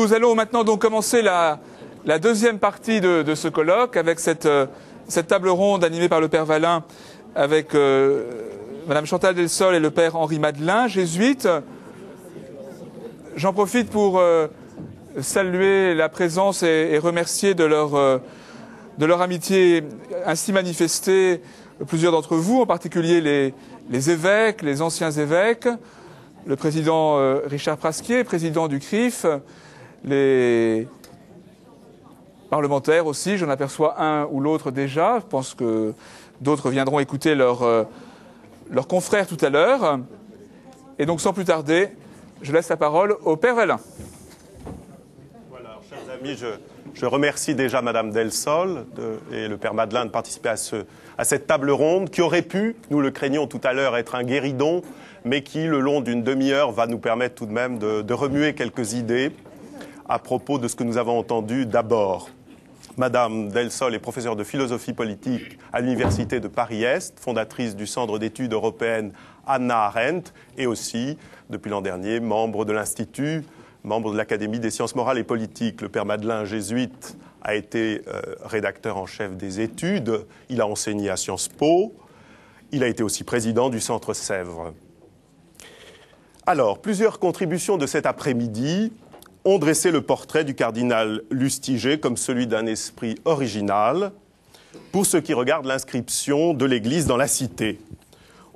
Nous allons maintenant donc commencer la deuxième partie de ce colloque avec cette table ronde animée par le Père Valin avec Madame Chantal Delsol et le Père Henri Madelin, jésuite. J'en profite pour saluer la présence et remercier de leur amitié ainsi manifestée plusieurs d'entre vous, en particulier les évêques, les anciens évêques, le président Richard Prasquier, président du CRIF, les parlementaires aussi, j'en aperçois un ou l'autre déjà. Je pense que d'autres viendront écouter leurs confrères tout à l'heure. Et donc, sans plus tarder, je laisse la parole au Père Valin. Voilà, chers amis, je remercie déjà Madame Delsol et le Père Madelin de participer à cette table ronde qui aurait pu, nous le craignons tout à l'heure, être un guéridon, mais qui, le long d'une demi-heure, va nous permettre tout de même de remuer quelques idées à propos de ce que nous avons entendu d'abord. Madame Delsol est professeure de philosophie politique à l'Université de Paris-Est, fondatrice du Centre d'études européennes Hannah Arendt et aussi, depuis l'an dernier, membre de l'Institut, membre de l'Académie des sciences morales et politiques. Le Père Madelin, jésuite, a été rédacteur en chef des études. Il a enseigné à Sciences Po. Il a été aussi président du Centre Sèvres. Alors, plusieurs contributions de cet après-midi ont dressé le portrait du cardinal Lustiger comme celui d'un esprit original pour ce qui regarde l'inscription de l'Église dans la cité.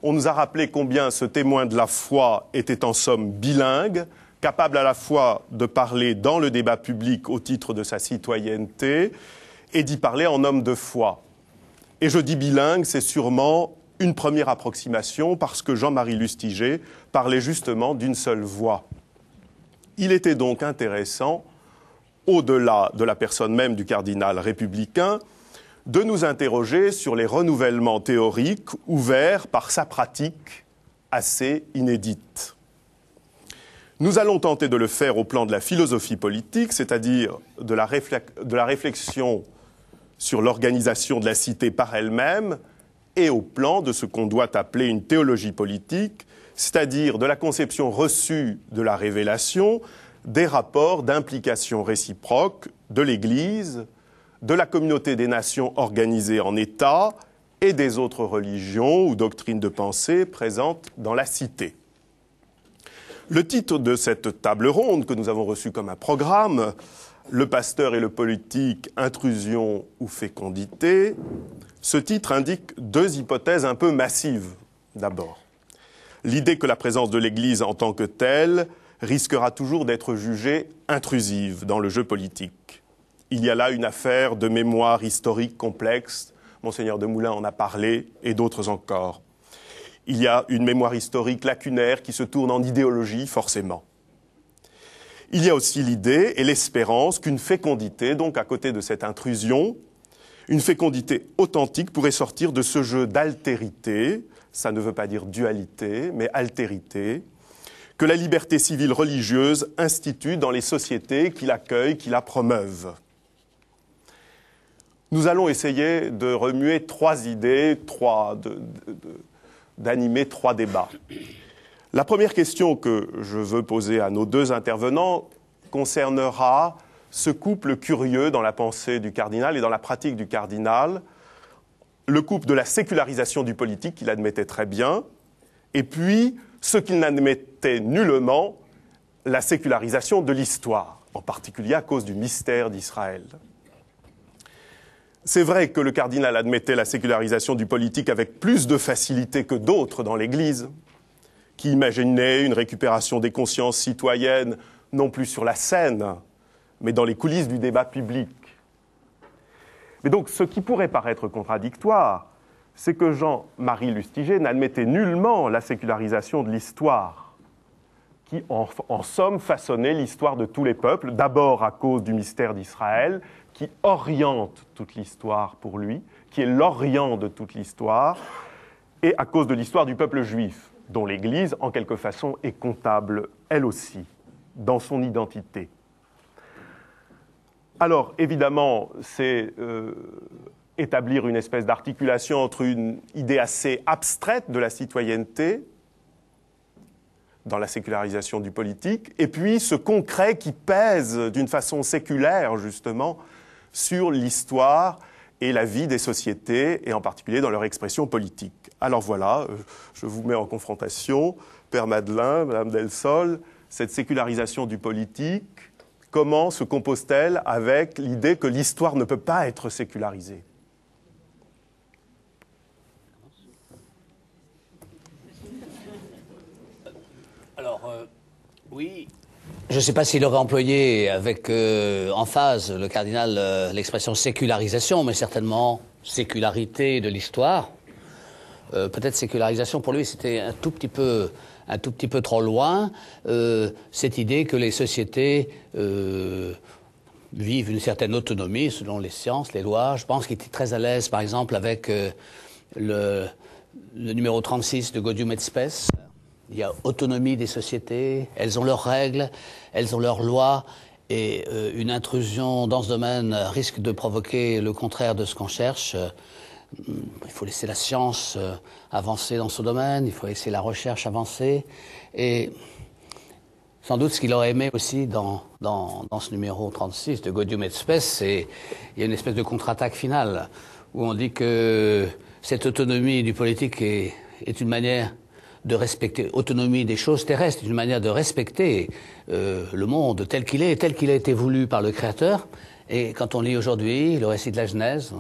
On nous a rappelé combien ce témoin de la foi était en somme bilingue, capable à la fois de parler dans le débat public au titre de sa citoyenneté et d'y parler en homme de foi. Et je dis bilingue, c'est sûrement une première approximation parce que Jean-Marie Lustiger parlait justement d'une seule voix. Il était donc intéressant, au-delà de la personne même du cardinal républicain, de nous interroger sur les renouvellements théoriques ouverts par sa pratique assez inédite. Nous allons tenter de le faire au plan de la philosophie politique, c'est-à-dire de la réflexion sur l'organisation de la cité par elle-même, et au plan de ce qu'on doit appeler une théologie politique, c'est-à-dire de la conception reçue de la révélation, des rapports d'implication réciproque de l'Église, de la communauté des nations organisées en États et des autres religions ou doctrines de pensée présentes dans la cité. Le titre de cette table ronde que nous avons reçue comme un programme, Le pasteur et le politique, intrusion ou fécondité, ce titre indique deux hypothèses un peu massives. D'abord, l'idée que la présence de l'Église en tant que telle risquera toujours d'être jugée intrusive dans le jeu politique. Il y a là une affaire de mémoire historique complexe, Monseigneur de Moulins en a parlé, et d'autres encore. Il y a une mémoire historique lacunaire qui se tourne en idéologie, forcément. Il y a aussi l'idée et l'espérance qu'une fécondité, donc à côté de cette intrusion, une fécondité authentique pourrait sortir de ce jeu d'altérité, ça ne veut pas dire dualité, mais altérité, que la liberté civile religieuse institue dans les sociétés qui l'accueillent, qui la promeuvent. Nous allons essayer de remuer trois idées, d'animer trois débats. La première question que je veux poser à nos deux intervenants concernera ce couple curieux dans la pensée du cardinal et dans la pratique du cardinal, le couple de la sécularisation du politique qu'il admettait très bien, et puis ce qu'il n'admettait nullement, la sécularisation de l'histoire, en particulier à cause du mystère d'Israël. C'est vrai que le cardinal admettait la sécularisation du politique avec plus de facilité que d'autres dans l'Église, qui imaginaient une récupération des consciences citoyennes, non plus sur la scène, mais dans les coulisses du débat public. Mais donc, ce qui pourrait paraître contradictoire, c'est que Jean-Marie Lustiger n'admettait nullement la sécularisation de l'histoire, qui, en somme, façonnait l'histoire de tous les peuples, d'abord à cause du mystère d'Israël, qui oriente toute l'histoire pour lui, qui est l'orient de toute l'histoire, et à cause de l'histoire du peuple juif, dont l'Église, en quelque façon, est comptable, elle aussi, dans son identité. Alors, évidemment, c'est établir une espèce d'articulation entre une idée assez abstraite de la citoyenneté, dans la sécularisation du politique, et puis ce concret qui pèse d'une façon séculaire, justement, sur l'histoire et la vie des sociétés, et en particulier dans leur expression politique. Alors voilà, je vous mets en confrontation, Père Madeleine, Madame Delsol, cette sécularisation du politique, comment se compose-t-elle avec l'idée que l'histoire ne peut pas être sécularisée ? Alors, oui, je ne sais pas s'il aurait employé avec emphase le cardinal l'expression sécularisation, mais certainement sécularité de l'histoire. Peut-être sécularisation pour lui, c'était un tout petit peu trop loin. Cette idée que les sociétés vivent une certaine autonomie selon les sciences, les lois. Je pense qu'il était très à l'aise, par exemple, avec le numéro 36 de Gaudium et Spes. Il y a autonomie des sociétés, elles ont leurs règles, elles ont leurs lois, et une intrusion dans ce domaine risque de provoquer le contraire de ce qu'on cherche. Il faut laisser la science avancer dans ce domaine, il faut laisser la recherche avancer, et sans doute ce qu'il aurait aimé aussi dans ce numéro 36 de Gaudium et Spes, c'est il y a une espèce de contre-attaque finale, où on dit que cette autonomie du politique est une manière de respecter, autonomie des choses terrestres, une manière de respecter le monde tel qu'il est, tel qu'il a été voulu par le Créateur. Et quand on lit aujourd'hui le récit de la Genèse,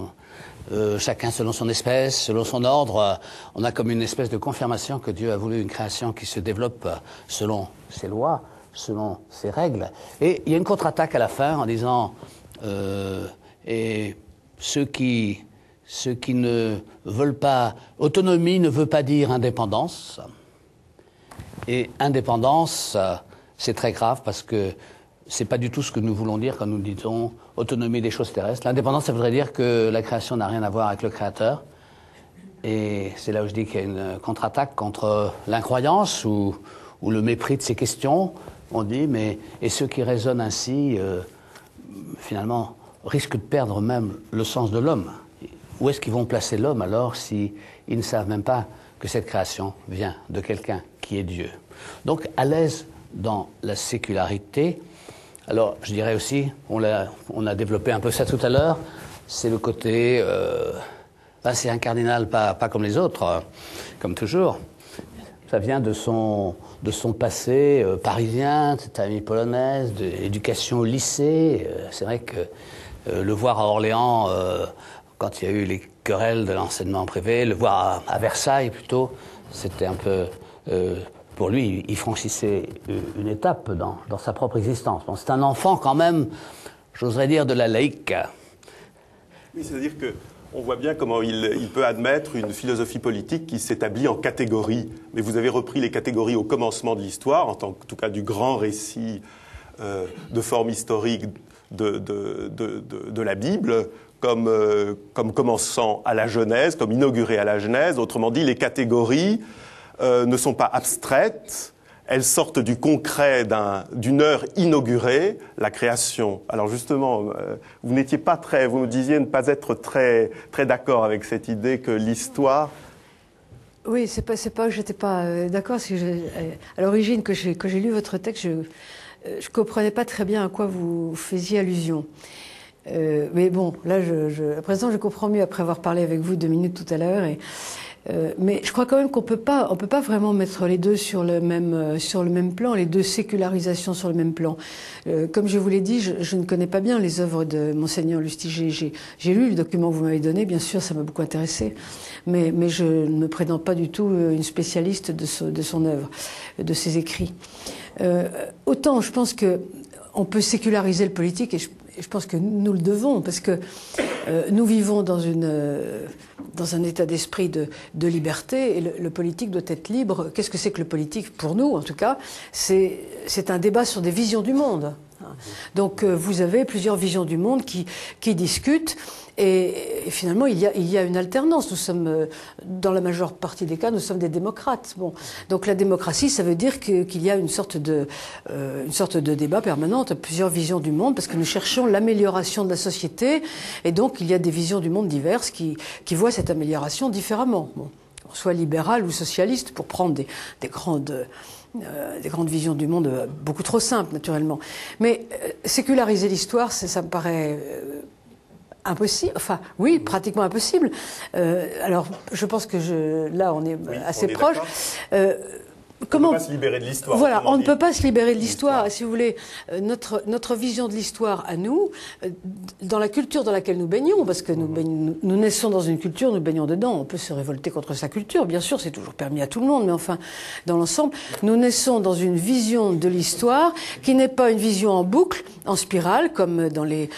chacun selon son espèce, selon son ordre, on a comme une espèce de confirmation que Dieu a voulu une création qui se développe selon ses lois, selon ses règles. Et il y a une contre-attaque à la fin en disant et ceux qui ne veulent pas... Autonomie ne veut pas dire indépendance. Et indépendance, c'est très grave parce que c'est pas du tout ce que nous voulons dire quand nous disons autonomie des choses terrestres. L'indépendance, ça voudrait dire que la création n'a rien à voir avec le Créateur. Et c'est là où je dis qu'il y a une contre-attaque contre l'incroyance ou le mépris de ces questions. On dit, mais... Et ceux qui raisonnent ainsi, finalement, risquent de perdre même le sens de l'homme. Où est-ce qu'ils vont placer l'homme alors s'ils ne savent même pas que cette création vient de quelqu'un qui est Dieu? Donc, à l'aise dans la sécularité. Alors, je dirais aussi, on a développé un peu ça tout à l'heure, c'est le côté... c'est un cardinal pas comme les autres, comme toujours. Ça vient de son passé parisien, de cette amie polonaise, de l'éducation au lycée. C'est vrai que le voir à Orléans... quand il y a eu les querelles de l'enseignement privé, le voir à Versailles plutôt, c'était un peu... pour lui, il franchissait une étape dans sa propre existence. Bon, c'est un enfant quand même, j'oserais dire, de la laïque. Oui, c'est-à-dire qu'on voit bien comment il peut admettre une philosophie politique qui s'établit en catégories. Mais vous avez repris les catégories au commencement de l'histoire, en tout cas du grand récit de forme historique de la Bible, comme commençant à la Genèse, comme inauguré à la Genèse. Autrement dit, les catégories ne sont pas abstraites, elles sortent du concret d'une heure inaugurée, la création. Alors justement, vous n'étiez pas vous me disiez ne pas être très d'accord avec cette idée que l'histoire... Oui, c'est pas que j'étais pas d'accord, c'est que à l'origine, que j'ai lu votre texte, je comprenais pas très bien à quoi vous faisiez allusion. Mais bon, là, à présent, je comprends mieux après avoir parlé avec vous 2 minutes tout à l'heure. Mais je crois quand même qu'on peut pas vraiment mettre les deux sur le même plan, les deux sécularisations sur le même plan. Comme je vous l'ai dit, je ne connais pas bien les œuvres de Monseigneur Lustiger. J'ai lu le document que vous m'avez donné, bien sûr, ça m'a beaucoup intéressé, mais je ne me prétends pas du tout une spécialiste de son œuvre, de ses écrits. Autant, je pense que on peut séculariser le politique, et je pense que nous le devons, parce que nous vivons dans un état d'esprit de liberté, et le politique doit être libre. Qu'est-ce que c'est que le politique, pour nous en tout cas? C'est un débat sur des visions du monde. Donc vous avez plusieurs visions du monde qui discutent, et finalement il y a une alternance. Nous sommes, dans la majeure partie des cas, nous sommes des démocrates. Bon, donc la démocratie, ça veut dire qu'il y a une sorte de débat permanent entre plusieurs visions du monde, parce que nous cherchons l'amélioration de la société, et donc il y a des visions du monde diverses qui voient cette amélioration différemment. Bon. soit libéral ou socialiste, pour prendre des grandes visions du monde beaucoup trop simples, naturellement. Mais séculariser l'histoire, ça me paraît impossible. Enfin, oui, pratiquement impossible. Alors, je pense que là, on est assez proche. On ne peut pas se libérer de l'histoire. Voilà, on ne peut pas se libérer de l'histoire. Si vous voulez, notre vision de l'histoire à nous, dans la culture dans laquelle nous baignons, parce que nous naissons dans une culture, nous baignons dedans. On peut se révolter contre sa culture, bien sûr, c'est toujours permis à tout le monde, mais enfin, dans l'ensemble, nous naissons dans une vision de l'histoire qui n'est pas une vision en boucle, en spirale, comme dans les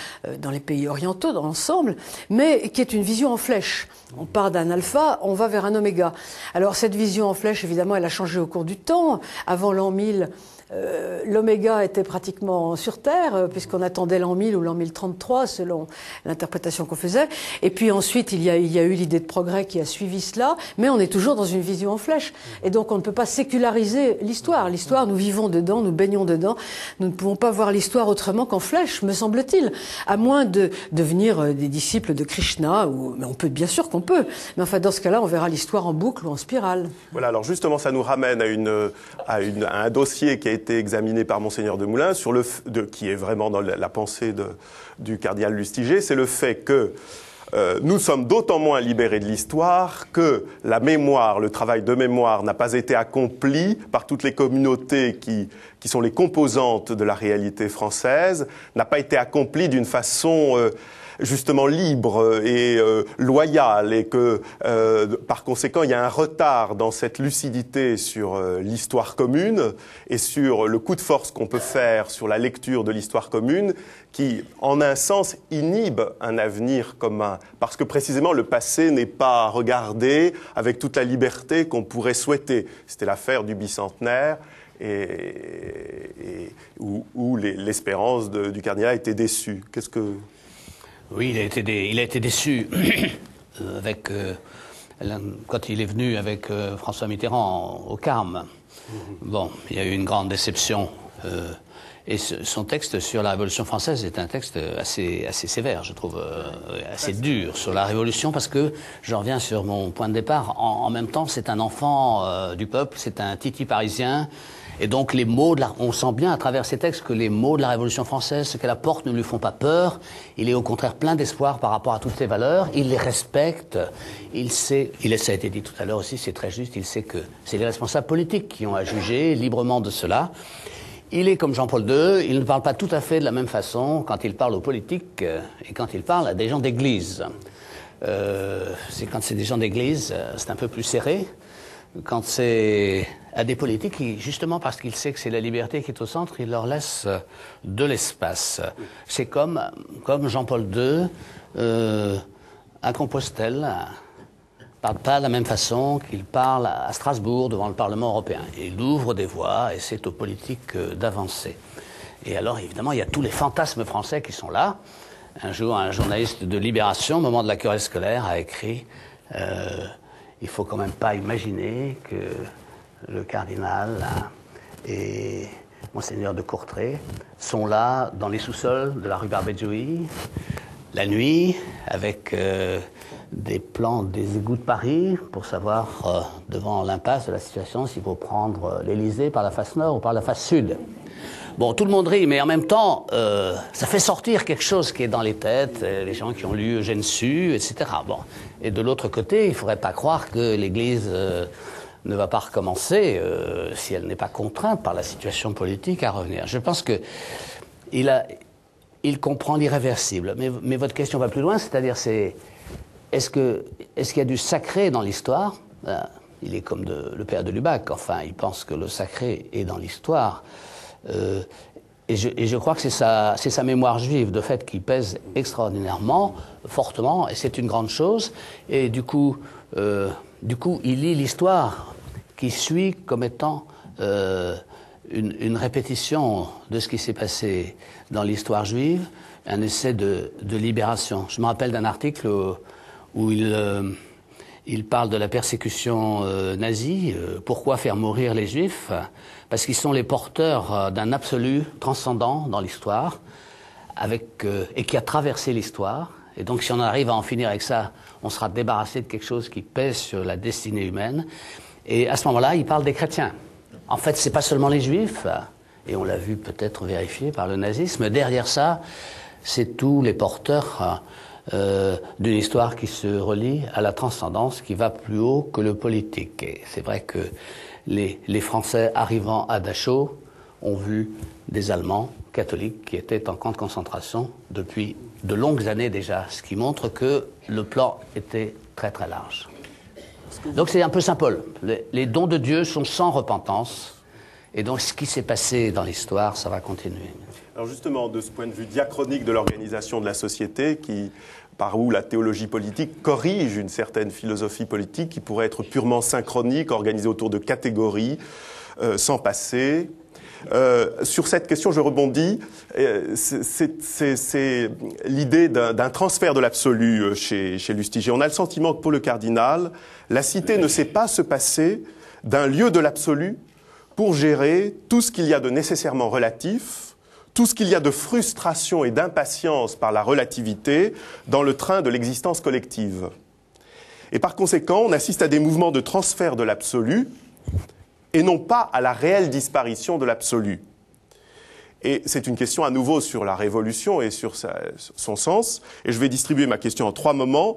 pays orientaux, dans l'ensemble, mais qui est une vision en flèche. On part d'un alpha, on va vers un oméga. Alors cette vision en flèche, évidemment, elle a changé au cours du temps. Avant l'an 1000, l'oméga était pratiquement sur Terre, puisqu'on attendait l'an 1000 ou l'an 1033, selon l'interprétation qu'on faisait. Et puis ensuite, il y a eu l'idée de progrès qui a suivi cela, mais on est toujours dans une vision en flèche. Et donc on ne peut pas séculariser l'histoire. L'histoire, nous vivons dedans, nous baignons dedans. Nous ne pouvons pas voir l'histoire autrement qu'en flèche, me semble-t-il. À moins de devenir des disciples de Krishna, mais on peut, bien sûr qu'on peut. Mais enfin, dans ce cas-là, on verra l'histoire en boucle ou en spirale. Voilà, alors justement, ça nous ramène à un dossier qui a été examiné par Monseigneur de Moulins, qui est vraiment dans la pensée du cardinal Lustiger, c'est le fait que nous sommes d'autant moins libérés de l'histoire que la mémoire, le travail de mémoire n'a pas été accompli par toutes les communautés qui sont les composantes de la réalité française, n'a pas été accompli d'une façon justement libre et loyale, et que par conséquent il y a un retard dans cette lucidité sur l'histoire commune et sur le coup de force qu'on peut faire sur la lecture de l'histoire commune, qui en un sens inhibe un avenir commun, parce que précisément le passé n'est pas regardé avec toute la liberté qu'on pourrait souhaiter. C'était l'affaire du bicentenaire, où l'espérance du cardinal était déçue. Qu'est-ce que... Oui, il a été déçu quand il est venu avec François Mitterrand au Carme. Bon, il y a eu une grande déception. Et son texte sur la Révolution française est un texte assez sévère, je trouve, assez dur sur la Révolution, parce que, je reviens sur mon point de départ, en même temps, c'est un enfant du peuple, c'est un titi parisien. Et donc les mots on sent bien à travers ces textes que les mots de la Révolution française, ce qu'elle apporte, ne lui font pas peur. Il est au contraire plein d'espoir par rapport à toutes ces valeurs. Il les respecte. Ça a été dit tout à l'heure aussi, c'est très juste, il sait que c'est les responsables politiques qui ont à juger librement de cela. Il est comme Jean-Paul II, il ne parle pas tout à fait de la même façon quand il parle aux politiques et quand il parle à des gens d'église. Quand c'est des gens d'église, c'est un peu plus serré. Quand c'est à des politiques qui, justement parce qu'il sait que c'est la liberté qui est au centre, il leur laisse de l'espace. C'est comme Jean-Paul II à Compostelle parle pas de la même façon qu'il parle à Strasbourg devant le Parlement européen. Il ouvre des voies et c'est aux politiques d'avancer. Et alors évidemment il y a tous les fantasmes français qui sont là. Un jour un journaliste de Libération, au moment de la querelle scolaire, a écrit il faut quand même pas imaginer que le cardinal et Monseigneur de Courtrai sont là dans les sous-sols de la rue Barbet-Jouy, la nuit, avec des plans des égouts de Paris pour savoir, devant l'impasse de la situation, s'il faut prendre l'Élysée par la face nord ou par la face sud. Bon, tout le monde rit, mais en même temps, ça fait sortir quelque chose qui est dans les têtes, les gens qui ont lu Eugène Sue, etc. Bon. Et de l'autre côté, il ne faudrait pas croire que l'Église ne va pas recommencer si elle n'est pas contrainte par la situation politique à revenir. Je pense que il comprend l'irréversible. Mais votre question va plus loin, c'est-à-dire est-ce qu'il y a du sacré dans l'histoire? Il est comme le père de Lubac, enfin, il pense que le sacré est dans l'histoire. Et je crois que c'est sa mémoire juive, de fait, qui pèse extraordinairement, fortement, et c'est une grande chose. Et du coup, il lit l'histoire qui suit comme étant une répétition de ce qui s'est passé dans l'histoire juive, un essai de libération. Je me rappelle d'un article où il parle de la persécution nazie. Pourquoi faire mourir les Juifs? Parce qu'ils sont les porteurs d'un absolu transcendant dans l'histoire, et qui a traversé l'histoire, Et donc si on arrive à en finir avec ça, on sera débarrassé de quelque chose qui pèse sur la destinée humaine. Et à ce moment-là, il parle des chrétiens. En fait, c'est pas seulement les juifs, et on l'a vu peut-être vérifié par le nazisme. Derrière ça, c'est tous les porteurs d'une histoire qui se relie à la transcendance, qui va plus haut que le politique. Et c'est vrai que les Français arrivant à Dachau ont vu des Allemands catholiques qui étaient en camp de concentration depuis de longues années déjà, ce qui montre que le plan était très très large. Donc c'est un peu symbole. Les dons de Dieu sont sans repentance, et donc ce qui s'est passé dans l'histoire, ça va continuer. Alors justement, de ce point de vue diachronique de l'organisation de la société, par où la théologie politique corrige une certaine philosophie politique qui pourrait être purement synchronique, organisée autour de catégories, sans passé. Sur cette question, je rebondis. C'est l'idée d'un transfert de l'absolu chez Lustiger. On a le sentiment que pour le cardinal, la cité ne sait pas se passer d'un lieu de l'absolu pour gérer tout ce qu'il y a de nécessairement relatif, tout ce qu'il y a de frustration et d'impatience par la relativité dans le train de l'existence collective. Et par conséquent, on assiste à des mouvements de transfert de l'absolu et non pas à la réelle disparition de l'absolu. Et c'est une question à nouveau sur la révolution et sur son sens. Et je vais distribuer ma question en 3 moments.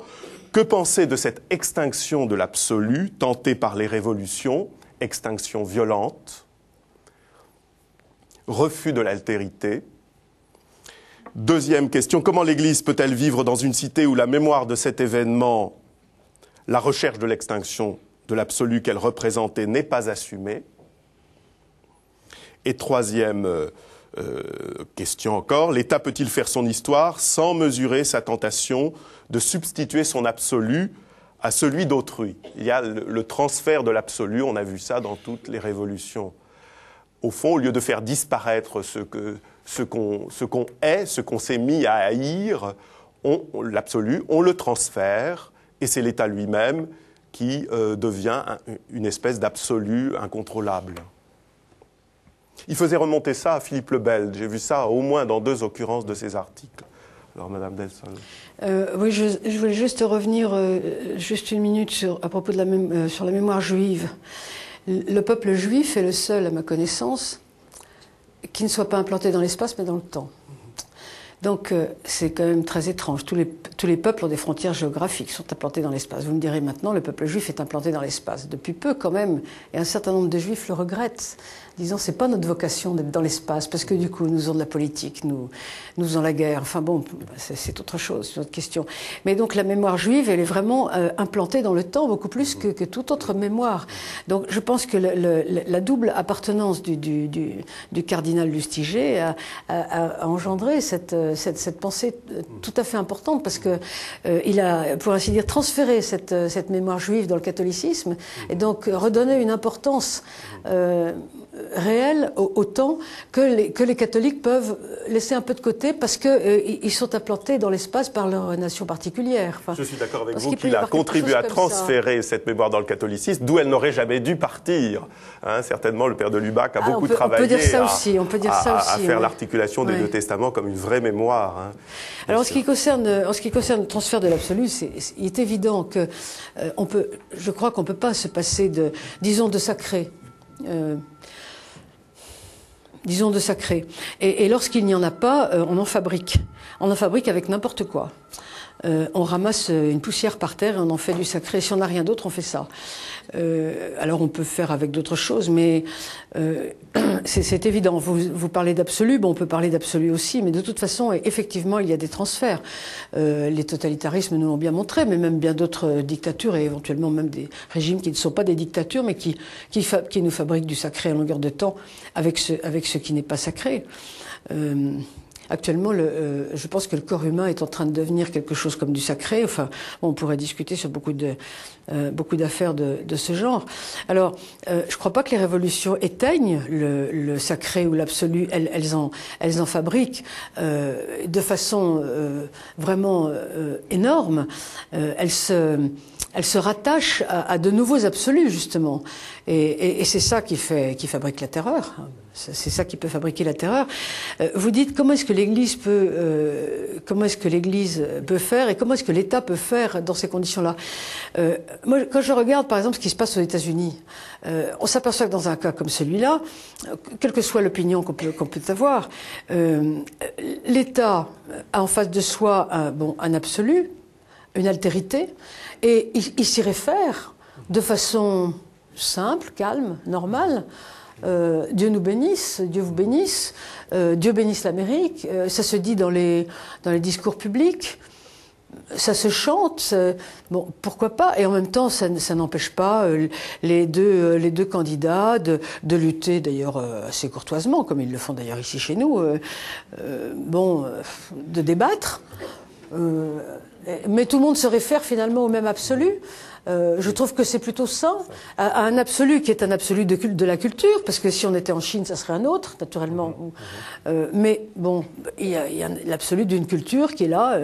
Que penser de cette extinction de l'absolu tentée par les révolutions, extinction violente, refus de l'altérité? Deuxième question, comment l'Église peut-elle vivre dans une cité où la mémoire de cet événement, la recherche de l'extinction de l'absolu qu'elle représentait, n'est pas assumée? Et troisième question encore, l'État peut-il faire son histoire sans mesurer sa tentation de substituer son absolu à celui d'autrui? Il y a le transfert de l'absolu, on a vu ça dans toutes les révolutions. Au fond, au lieu de faire disparaître ce qu'on est, ce qu'on s'est mis à haïr, l'absolu, on le transfère, et c'est l'État lui-même qui devient une espèce d'absolu incontrôlable. Il faisait remonter ça à Philippe le Bel. J'ai vu ça au moins dans 2 occurrences de ses articles. Alors, Madame Delsol. Oui, je voulais juste revenir juste une minute à propos de sur la mémoire juive. Le peuple juif est le seul, à ma connaissance, qui ne soit pas implanté dans l'espace, mais dans le temps. Donc, c'est quand même très étrange. Tous les peuples ont des frontières géographiques, sont implantés dans l'espace. Vous me direz maintenant, le peuple juif est implanté dans l'espace. Depuis peu, quand même, et un certain nombre de juifs le regrettent, disant c'est pas notre vocation d'être dans l'espace, parce que du coup, nous faisons de la politique, nous faisons la guerre. Enfin bon, c'est autre chose, c'est une autre question. Mais donc, la mémoire juive, elle est vraiment implantée dans le temps, beaucoup plus que toute autre mémoire. Donc, je pense que la double appartenance du cardinal Lustiger a engendré cette pensée tout à fait importante, parce que il a, pour ainsi dire, transféré cette mémoire juive dans le catholicisme, et donc redonné une importance réelle au temps que les catholiques peuvent laisser un peu de côté, parce qu'ils sont implantés dans l'espace par leur nation particulière. Enfin, je suis d'accord avec vous qu'il a contribué à transférer cette mémoire dans le catholicisme, d'où elle n'aurait jamais dû partir. Hein, certainement, le père de Lubac a beaucoup travaillé à faire l'articulation des 2 testaments comme une vraie mémoire. Hein, alors, en ce qui concerne le transfert de l'absolu, il est évident que je crois qu'on ne peut pas se passer disons, de sacré. Disons de sacré. Et lorsqu'il n'y en a pas, on en fabrique. On en fabrique avec n'importe quoi. On ramasse une poussière par terre et on en fait du sacré. Si on n'a rien d'autre, on fait ça. Alors on peut faire avec d'autres choses, mais c'est évident. Vous parlez d'absolu, bon, on peut parler d'absolu aussi, mais de toute façon, effectivement, il y a des transferts. Les totalitarismes nous l'ont bien montré, mais même bien d'autres dictatures et éventuellement même des régimes qui ne sont pas des dictatures, mais qui nous fabriquent du sacré à longueur de temps avec ce qui n'est pas sacré. Actuellement, je pense que le corps humain est en train de devenir quelque chose comme du sacré. Enfin, on pourrait discuter sur beaucoup d'affaires de ce genre. Alors, je ne crois pas que les révolutions éteignent le sacré ou l'absolu. Elles en fabriquent de façon vraiment énorme. Elles se rattachent à de nouveaux absolus, justement. Et c'est ça qui fabrique la terreur. C'est ça qui peut fabriquer la terreur. Vous dites comment est-ce que l'Église peut faire et comment est-ce que l'État peut faire dans ces conditions-là. Moi, quand je regarde par exemple ce qui se passe aux États-Unis, on s'aperçoit que dans un cas comme celui-là, quelle que soit l'opinion qu'on peut avoir, l'État a en face de soi un absolu, une altérité, et il s'y réfère de façon simple, calme, normale. Dieu nous bénisse, Dieu vous bénisse, Dieu bénisse l'Amérique, ça se dit dans les discours publics, ça se chante, bon, pourquoi pas, et en même temps ça n'empêche pas les deux candidats de lutter d'ailleurs assez courtoisement, comme ils le font d'ailleurs ici chez nous, de débattre, mais tout le monde se réfère finalement au même absolu. Je trouve que c'est plutôt sain, à un absolu qui est un absolu de la culture, parce que si on était en Chine, ça serait un autre, naturellement. Mais bon, il y a l'absolu d'une culture qui est là.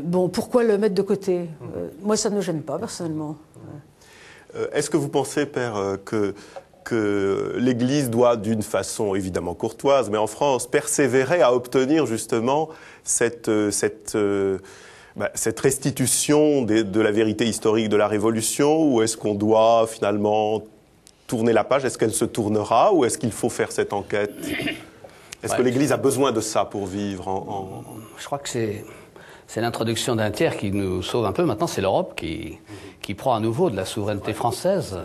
Bon, pourquoi le mettre de côté? Moi, ça ne me gêne pas, personnellement. Est-ce que vous pensez, Père, que l'Église doit, d'une façon évidemment courtoise, mais en France, persévérer à obtenir justement cette restitution de la vérité historique de la Révolution, ou est-ce qu'on doit finalement tourner la page? Est-ce qu'elle se tournera, ou est-ce qu'il faut faire cette enquête? Est-ce que l'Église a besoin de ça pour vivre Je crois que c'est l'introduction d'un tiers qui nous sauve un peu. Maintenant, c'est l'Europe qui prend à nouveau de la souveraineté française.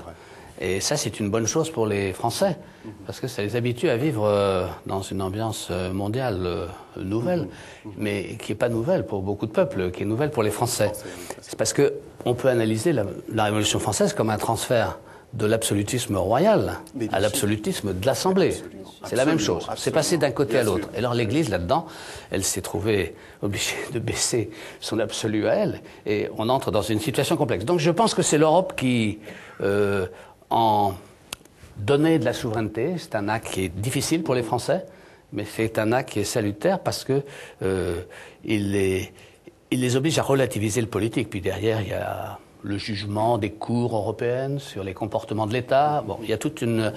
Et ça, c'est une bonne chose pour les Français, parce que ça les habitue à vivre dans une ambiance mondiale nouvelle, mais qui n'est pas nouvelle pour beaucoup de peuples, qui est nouvelle pour les Français. C'est parce qu'on peut analyser la Révolution française comme un transfert de l'absolutisme royal à l'absolutisme de l'Assemblée. C'est la même chose. C'est passé d'un côté à l'autre. Et alors l'Église, là-dedans, elle s'est trouvée obligée de baisser son absolu à elle, et on entre dans une situation complexe. Donc je pense que c'est l'Europe qui... en donner de la souveraineté, c'est un acte qui est difficile pour les Français, mais c'est un acte qui est salutaire parce que il les oblige à relativiser le politique. Puis derrière, il y a le jugement des cours européennes sur les comportements de l'État. Bon, il y a toute une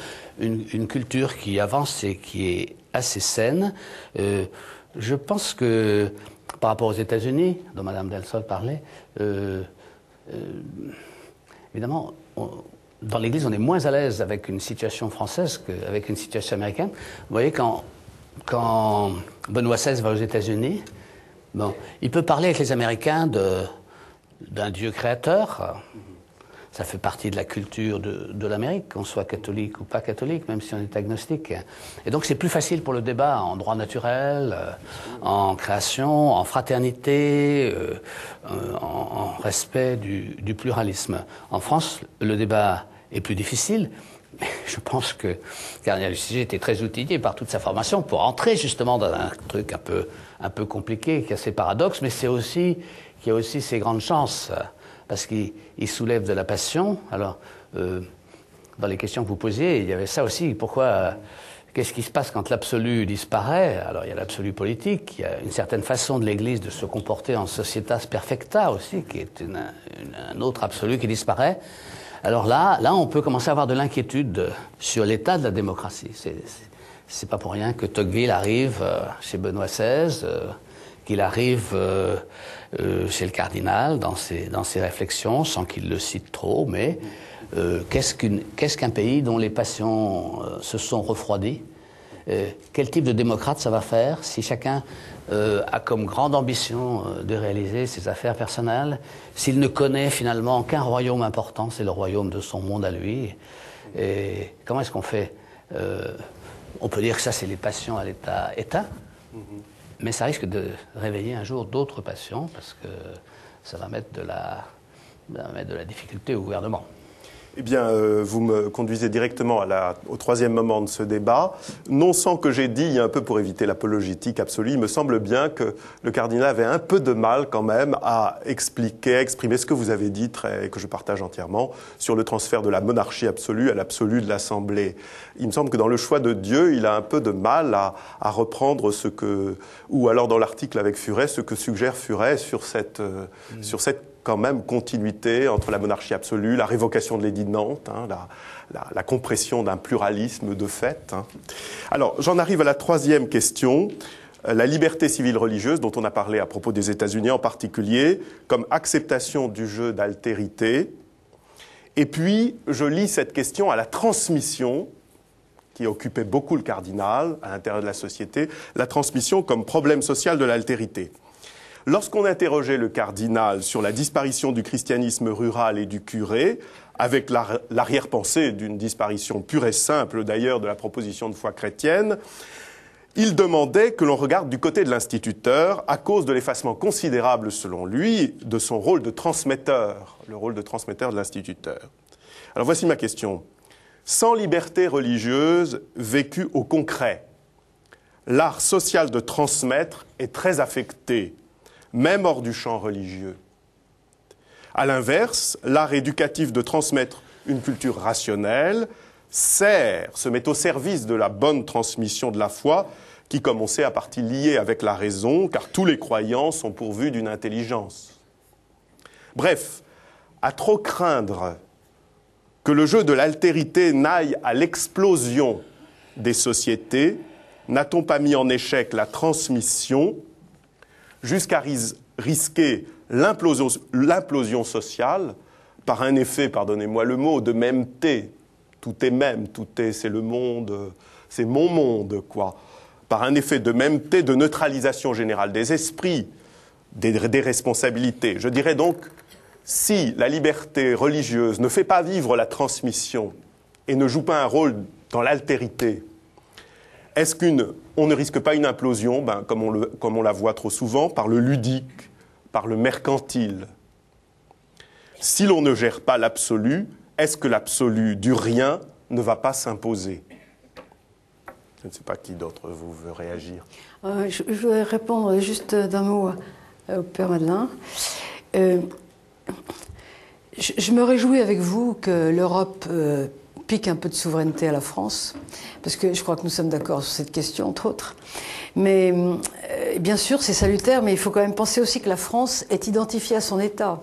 culture qui avance et qui est assez saine. Je pense que par rapport aux États-Unis, dont Mme Del Sol parlait, évidemment, dans l'Église, on est moins à l'aise avec une situation française qu'avec une situation américaine. Vous voyez, quand Benoît XVI va aux États-Unis, bon, il peut parler avec les Américains d'un Dieu créateur. Ça fait partie de la culture de l'Amérique, qu'on soit catholique ou pas catholique, même si on est agnostique. Et donc c'est plus facile pour le débat en droit naturel, en création, en fraternité, en respect du pluralisme. En France, le débat est plus difficile. Mais je pense que Cardinal Lustiger était très outillé par toute sa formation pour entrer justement dans un truc un peu compliqué, qui a ses paradoxes, mais qui a aussi ses grandes chances. Parce qu'il soulève de la passion. Alors, dans les questions que vous posiez, il y avait ça aussi. Qu'est-ce qui se passe quand l'absolu disparaît? Alors, il y a l'absolu politique, il y a une certaine façon de l'Église de se comporter en societas perfecta aussi, qui est un autre absolu qui disparaît. Alors là, on peut commencer à avoir de l'inquiétude sur l'état de la démocratie. C'est pas pour rien que Tocqueville arrive chez Benoît XVI, qu'il arrive chez le cardinal dans ses réflexions, sans qu'il le cite trop, mais qu'est-ce qu'un pays dont les passions se sont refroidies? Quel type de démocrate ça va faire si chacun a comme grande ambition de réaliser ses affaires personnelles, s'il ne connaît finalement qu'un royaume important, c'est le royaume de son monde à lui? Et comment est-ce qu'on fait? On peut dire que ça, c'est les passions à l'état éteint. Mais ça risque de réveiller un jour d'autres passions, parce que ça va mettre de la difficulté au gouvernement. Eh bien, vous me conduisez directement au troisième moment de ce débat. Non sans que j'ai dit, un peu pour éviter l'apologétique absolue, il me semble bien que le cardinal avait un peu de mal quand même à exprimer ce que vous avez dit, et que je partage entièrement, sur le transfert de la monarchie absolue à l'absolu de l'Assemblée. Il me semble que dans le choix de Dieu, il a un peu de mal à reprendre ou alors dans l'article avec Furet, ce que suggère Furet sur cette quand même continuité entre la monarchie absolue, la révocation de l'édit de Nantes, hein, la compression d'un pluralisme de fait. Hein. Alors, j'en arrive à la troisième question, la liberté civile religieuse, dont on a parlé à propos des États-Unis en particulier, comme acceptation du jeu d'altérité. Et puis, je lis cette question à la transmission, qui occupait beaucoup le cardinal à l'intérieur de la société, la transmission comme problème social de l'altérité. Lorsqu'on interrogeait le cardinal sur la disparition du christianisme rural et du curé, avec l'arrière-pensée d'une disparition pure et simple d'ailleurs de la proposition de foi chrétienne, il demandait que l'on regarde du côté de l'instituteur à cause de l'effacement considérable, selon lui, de son rôle de transmetteur, le rôle de transmetteur de l'instituteur. Alors voici ma question. Sans liberté religieuse vécue au concret, l'art social de transmettre est très affecté, même hors du champ religieux. À l'inverse, l'art éducatif de transmettre une culture rationnelle se met au service de la bonne transmission de la foi, qui, comme on sait, a partie liée avec la raison, car tous les croyants sont pourvus d'une intelligence. Bref, à trop craindre que le jeu de l'altérité n'aille à l'explosion des sociétés, n'a-t-on pas mis en échec la transmission jusqu'à risquer l'implosion sociale par un effet, pardonnez-moi le mot, de mêmeté. Tout est même, c'est le monde, c'est mon monde, quoi. Par un effet de mêmeté, de neutralisation générale des esprits, des responsabilités. Je dirais donc, si la liberté religieuse ne fait pas vivre la transmission et ne joue pas un rôle dans l'altérité, est-ce qu'on ne risque pas une implosion, comme on la voit trop souvent, par le ludique, par le mercantile? Si l'on ne gère pas l'absolu, est-ce que l'absolu du rien ne va pas s'imposer? Je ne sais pas qui d'autre vous veut réagir. Je voudrais répondre juste d'un mot au Père Madeleine. Je me réjouis avec vous que l'Europe pique un peu de souveraineté à la France, parce que je crois que nous sommes d'accord sur cette question, entre autres. Mais bien sûr, c'est salutaire, mais il faut quand même penser aussi que la France est identifiée à son État.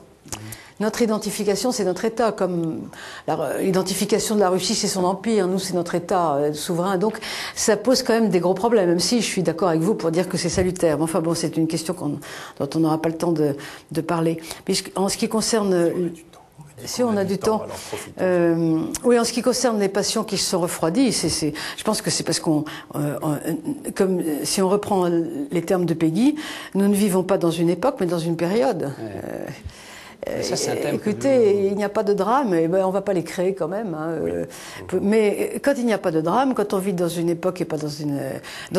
Notre identification, c'est notre État, comme l'identification de la Russie, c'est son empire, nous, c'est notre État souverain. Donc, ça pose quand même des gros problèmes, même si je suis d'accord avec vous pour dire que c'est salutaire. Mais enfin bon, c'est une question dont on n'aura pas le temps de parler. Mais en ce qui concerne... Si on a du temps, oui, en ce qui concerne les passions qui se sont refroidies, je pense que c'est parce comme si on reprend les termes de Peggy, nous ne vivons pas dans une époque, mais dans une période. Ça, écoutez, il n'y a pas de drame, et on ne va pas les créer quand même. Hein, oui. Mais quand il n'y a pas de drame, quand on vit dans une époque et pas dans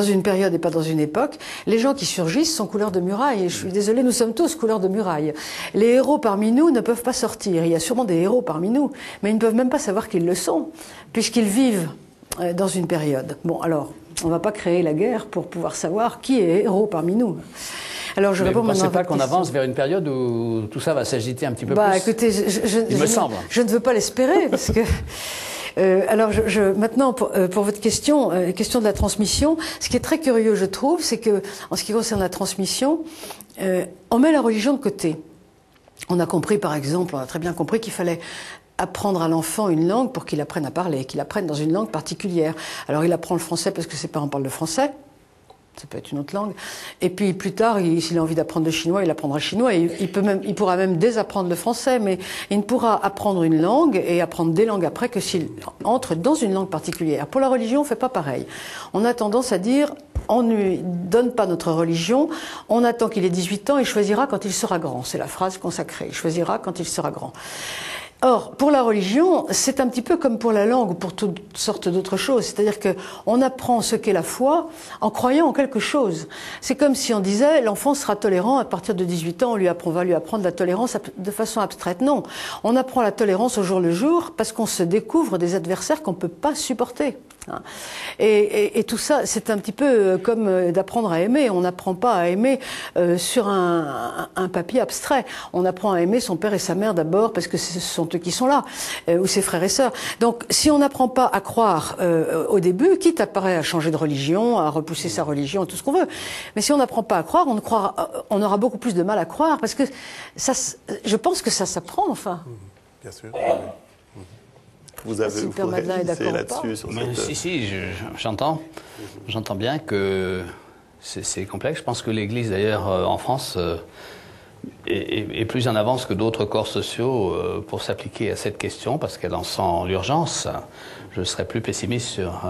une période et pas dans une époque, les gens qui surgissent sont couleur de muraille. Et je suis désolée, nous sommes tous couleur de muraille. Les héros parmi nous ne peuvent pas sortir. Il y a sûrement des héros parmi nous, mais ils ne peuvent même pas savoir qu'ils le sont, puisqu'ils vivent dans une période. Bon, alors, on ne va pas créer la guerre pour pouvoir savoir qui est héros parmi nous. Alors, je réponds vous ne pensez pas qu'on avance vers une période où tout ça va s'agiter un petit peu plus? Écoutez, il me semble. Je ne veux pas l'espérer, parce que... alors, maintenant, pour votre question, question de la transmission, ce qui est très curieux, je trouve, c'est que, en ce qui concerne la transmission, on met la religion de côté. On a compris, par exemple, on a très bien compris qu'il fallait apprendre à l'enfant une langue pour qu'il apprenne à parler, qu'il apprenne dans une langue particulière. Alors, il apprend le français parce que ses parents parlent le français. Ça peut être une autre langue. Et puis plus tard, s'il a envie d'apprendre le chinois, il apprendra le chinois. Et il pourra même désapprendre le français, mais il ne pourra apprendre une langue et apprendre des langues après que s'il entre dans une langue particulière. Pour la religion, on ne fait pas pareil. On a tendance à dire, on ne lui donne pas notre religion, on attend qu'il ait 18 ans et il choisira quand il sera grand. C'est la phrase consacrée. Il choisira quand il sera grand. Or, pour la religion, c'est un petit peu comme pour la langue ou pour toutes sortes d'autres choses. C'est-à-dire qu'on apprend ce qu'est la foi en croyant en quelque chose. C'est comme si on disait l'enfant sera tolérant à partir de 18 ans, on va lui apprendre la tolérance de façon abstraite. Non, on apprend la tolérance au jour le jour parce qu'on se découvre des adversaires qu'on ne peut pas supporter. Hein. Et tout ça, c'est un petit peu comme d'apprendre à aimer. On n'apprend pas à aimer sur un papier abstrait. On apprend à aimer son père et sa mère d'abord parce que ce sont eux qui sont là, ou ses frères et sœurs. Donc, si on n'apprend pas à croire au début, quitte à changer de religion, à repousser sa religion, tout ce qu'on veut, mais si on n'apprend pas à croire, on aura beaucoup plus de mal à croire parce que ça, je pense que ça s'apprend, enfin. Bien sûr. Vous avez réalisé là-dessus sur cette... Si, j'entends bien que c'est complexe. Je pense que l'Église, d'ailleurs, en France, est plus en avance que d'autres corps sociaux pour s'appliquer à cette question, parce qu'elle en sent l'urgence. Je serais plus pessimiste sur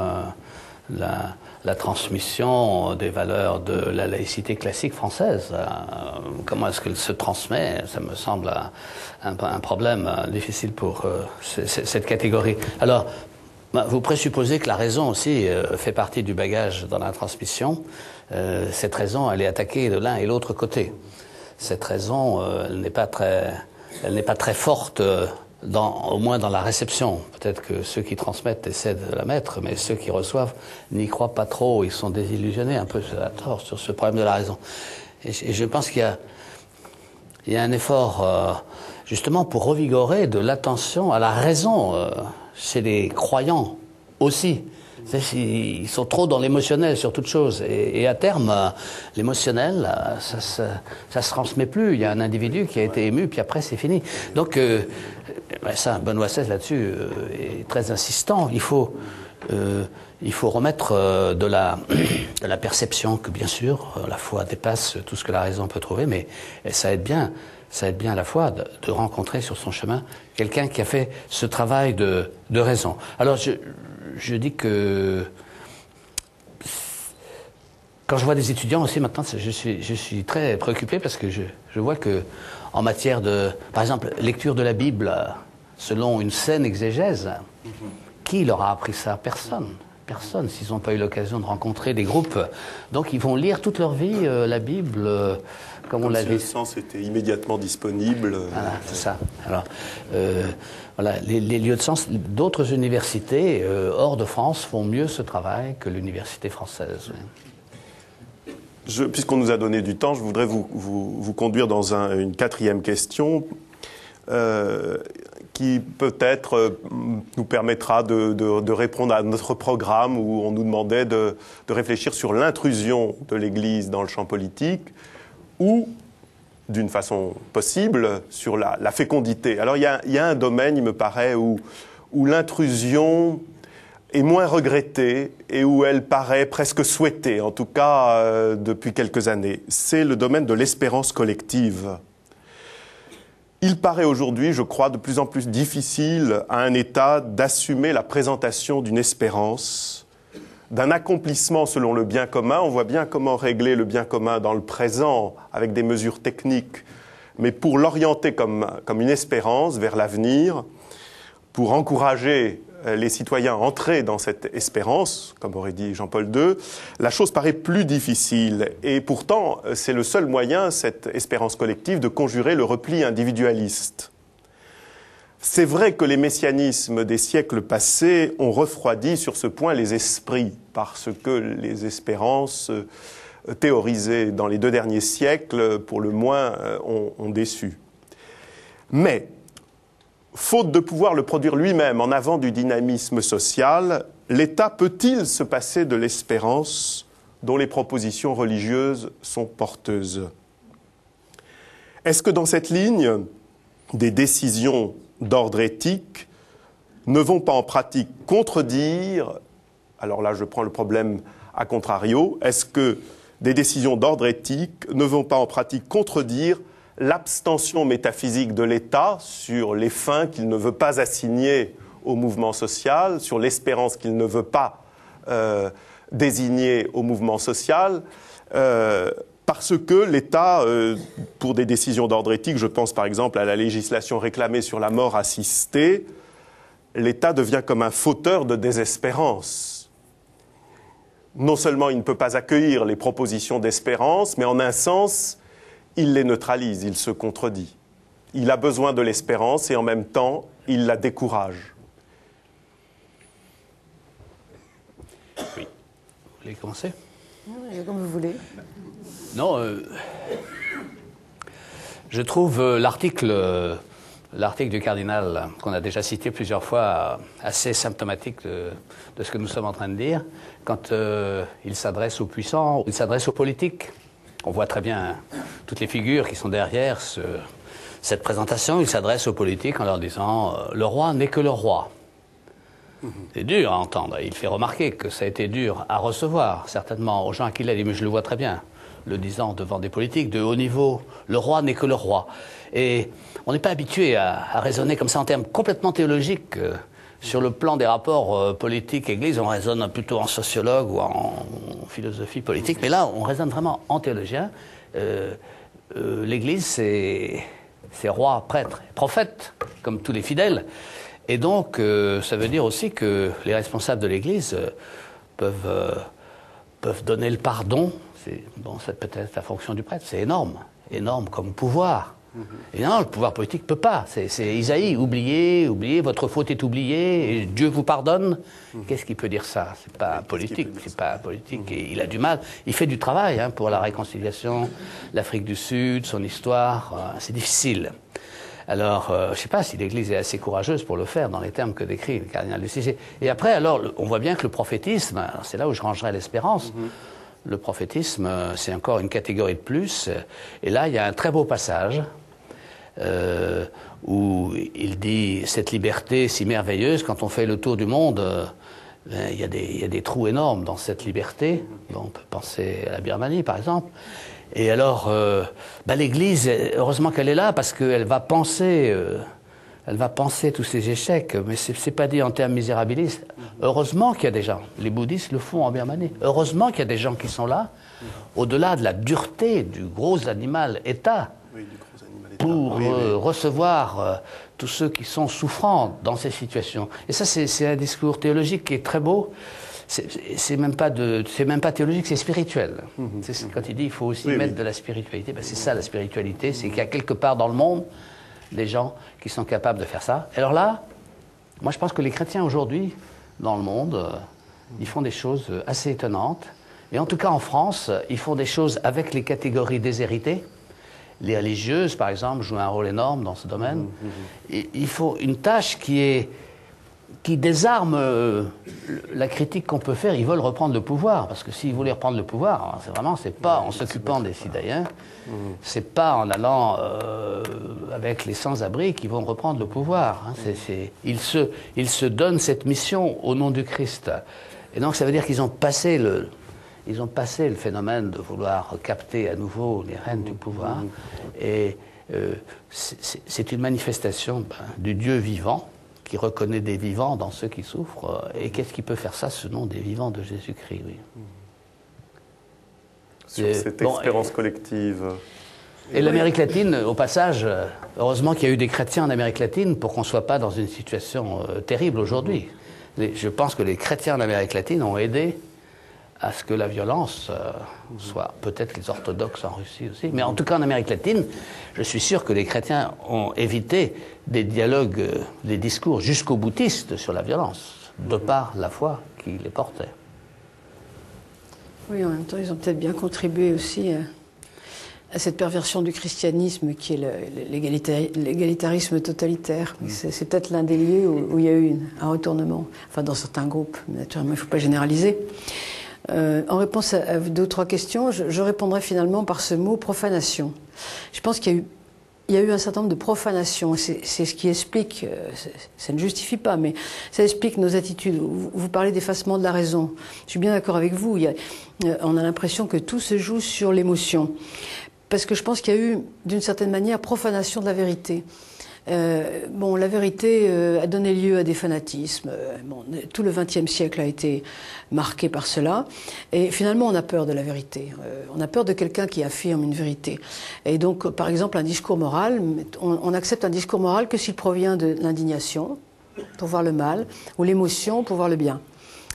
la transmission des valeurs de la laïcité classique française. Comment est-ce qu'elle se transmet? Ça me semble un problème difficile pour cette catégorie. Alors, vous présupposez que la raison aussi fait partie du bagage dans la transmission. Cette raison, elle est attaquée de l'un et l'autre côté. Cette raison, elle n'est pas très forte, au moins dans la réception. Peut-être que ceux qui transmettent essaient de la mettre, mais ceux qui reçoivent n'y croient pas trop. Ils sont désillusionnés un peu à tort sur ce problème de la raison. Et je pense qu'il y a un effort, justement, pour revigorer de l'attention à la raison chez les croyants aussi. Ils sont trop dans l'émotionnel sur toute chose. Et à terme, l'émotionnel, ça se transmet plus. Il y a un individu qui a été ému, puis après, c'est fini. Donc, ça, Benoît XVI, là-dessus, est très insistant. Il faut remettre de la perception que, bien sûr, la foi dépasse tout ce que la raison peut trouver, mais ça aide bien à la fois de rencontrer sur son chemin quelqu'un qui a fait ce travail de raison. Alors, je dis que quand je vois des étudiants aussi maintenant, je suis très préoccupé parce que je vois que en matière de, par exemple, lecture de la Bible selon une saine exégèse, qui leur a appris ça? Personne. Personne, s'ils n'ont pas eu l'occasion de rencontrer des groupes. Donc ils vont lire toute leur vie la Bible, comme on l'a dit. Le sens était immédiatement disponible. Voilà, c'est ça. Alors, voilà, les lieux de sens, d'autres universités hors de France font mieux ce travail que l'université française. Puisqu'on nous a donné du temps, je voudrais vous conduire dans une quatrième question qui peut-être nous permettra de répondre à notre programme où on nous demandait de réfléchir sur l'intrusion de l'Église dans le champ politique ou, d'une façon possible, sur la fécondité. Alors il y a un domaine, il me paraît, où l'intrusion est moins regrettée et où elle paraît presque souhaitée, en tout cas depuis quelques années. C'est le domaine de l'espérance collective. Il paraît aujourd'hui, je crois, de plus en plus difficile à un État d'assumer la présentation d'une espérance, d'un accomplissement selon le bien commun. On voit bien comment régler le bien commun dans le présent avec des mesures techniques, mais pour l'orienter comme une espérance vers l'avenir, pour encourager les citoyens à entrer dans cette espérance, comme aurait dit Jean-Paul II, la chose paraît plus difficile. Et pourtant, c'est le seul moyen, cette espérance collective, de conjurer le repli individualiste. C'est vrai que les messianismes des siècles passés ont refroidi sur ce point les esprits, parce que les espérances théorisées dans les 2 derniers siècles, pour le moins, ont déçu. Mais faute de pouvoir le produire lui-même en avant du dynamisme social, l'État peut-il se passer de l'espérance dont les propositions religieuses sont porteuses? Est-ce que dans cette ligne, des décisions d'ordre éthique ne vont pas en pratique contredire, alors là je prends le problème à contrario, est-ce que des décisions d'ordre éthique ne vont pas en pratique contredire l'abstention métaphysique de l'État sur les fins qu'il ne veut pas assigner au mouvement social, sur l'espérance qu'il ne veut pas désigner au mouvement social, parce que l'État, pour des décisions d'ordre éthique, je pense par exemple à la législation réclamée sur la mort assistée, l'État devient comme un fauteur de désespérance. Non seulement il ne peut pas accueillir les propositions d'espérance, mais en un sens, il les neutralise, il se contredit. Il a besoin de l'espérance et en même temps, il la décourage. voulez commencer? Oui, comme vous voulez. Non, je trouve l'article du cardinal, qu'on a déjà cité plusieurs fois, assez symptomatique de ce que nous sommes en train de dire. Quand il s'adresse aux puissants, il s'adresse aux politiques. On voit très bien toutes les figures qui sont derrière cette présentation. Il s'adresse aux politiques en leur disant « Le roi n'est que le roi ». C'est dur à entendre. Il fait remarquer que ça a été dur à recevoir, certainement, aux gens à qui il a dit, mais je le vois très bien, le disant devant des politiques de haut niveau, le roi n'est que le roi. Et on n'est pas habitué à raisonner comme ça en termes complètement théologiques. Sur le plan des rapports politique-église, on raisonne plutôt en sociologue ou en philosophie politique, mais là, on raisonne vraiment en théologien. L'église, c'est roi, prêtre, prophète, comme tous les fidèles. Et donc, ça veut dire aussi que les responsables de l'Église peuvent donner le pardon. Bon, c'est peut-être la fonction du prêtre. C'est énorme, énorme comme pouvoir. Et non, le pouvoir politique ne peut pas. C'est Isaïe, oubliez, votre faute est oubliée, et Dieu vous pardonne. Qu'est-ce qu'il peut dire ça? C'est pas politique, c'est pas politique. Et il a du mal. Il fait du travail pour la réconciliation, l'Afrique du Sud, son histoire. C'est difficile. Alors, je ne sais pas si l'Église est assez courageuse pour le faire dans les termes que décrit le cardinal de Cizé. Et après, alors, on voit bien que le prophétisme, c'est là où je rangerai l'espérance. Le prophétisme, c'est encore une catégorie de plus. Et là, il y a un très beau passage où il dit « Cette liberté si merveilleuse, quand on fait le tour du monde, il y a des trous énormes dans cette liberté. » On peut penser à la Birmanie, par exemple. Et alors, l'Église, heureusement qu'elle est là, parce qu'elle va penser tous ces échecs, mais c'est pas dit en termes misérabilistes. Heureusement qu'il y a des gens, les bouddhistes le font en Birmanie, heureusement qu'il y a des gens qui sont là, au-delà de la dureté du gros animal État, pour recevoir tous ceux qui sont souffrants dans ces situations. Et ça, c'est un discours théologique qui est très beau. C'est même pas théologique, c'est spirituel. Quand il dit il faut aussi mettre de la spiritualité, c'est ça la spiritualité, c'est qu'il y a quelque part dans le monde des gens qui sont capables de faire ça. Et alors là, moi je pense que les chrétiens aujourd'hui, dans le monde, ils font des choses assez étonnantes. Et en tout cas en France, ils font des choses avec les catégories déshéritées. Les religieuses, par exemple, jouent un rôle énorme dans ce domaine. Et il faut une tâche qui désarme la critique qu'on peut faire. Ils veulent reprendre le pouvoir, parce que s'ils voulaient reprendre le pouvoir, c'est pas en s'occupant des citoyens, c'est pas en allant avec les sans-abri qu'ils vont reprendre le pouvoir. Ils se donnent cette mission au nom du Christ. Et donc ça veut dire qu'ils ont passé le phénomène de vouloir capter à nouveau les rênes du pouvoir. Et c'est une manifestation du Dieu vivant, qui reconnaît des vivants dans ceux qui souffrent. Et qu'est-ce qui peut faire ça, ce nom des vivants de Jésus-Christ, oui. Sur cette expérience collective. Et l'Amérique latine, au passage, heureusement qu'il y a eu des chrétiens en Amérique latine pour qu'on ne soit pas dans une situation terrible aujourd'hui. Je pense que les chrétiens en Amérique latine ont aidé à ce que la violence soit, peut-être les orthodoxes en Russie aussi, mais en tout cas en Amérique latine, je suis sûr que les chrétiens ont évité des dialogues, des discours jusqu'au boutiste sur la violence, de par la foi qui les portait. Oui, en même temps, ils ont peut-être bien contribué aussi à cette perversion du christianisme qui est l'égalitarisme totalitaire. C'est peut-être l'un des lieux où il y a eu un retournement, enfin dans certains groupes, naturellement, il ne faut pas généraliser. En réponse à deux ou trois questions, je répondrai finalement par ce mot profanation. Je pense qu'il y a eu un certain nombre de profanations. C'est ce qui explique, ça ne justifie pas, mais ça explique nos attitudes. Vous parlez d'effacement de la raison. Je suis bien d'accord avec vous. On a l'impression que tout se joue sur l'émotion. Parce que je pense qu'il y a eu, d'une certaine manière, profanation de la vérité. La vérité a donné lieu à des fanatismes. Tout le XXe siècle a été marqué par cela. Et finalement, on a peur de la vérité. On a peur de quelqu'un qui affirme une vérité. Et donc, par exemple, un discours moral, on accepte un discours moral que s'il provient de l'indignation, pour voir le mal, ou l'émotion, pour voir le bien.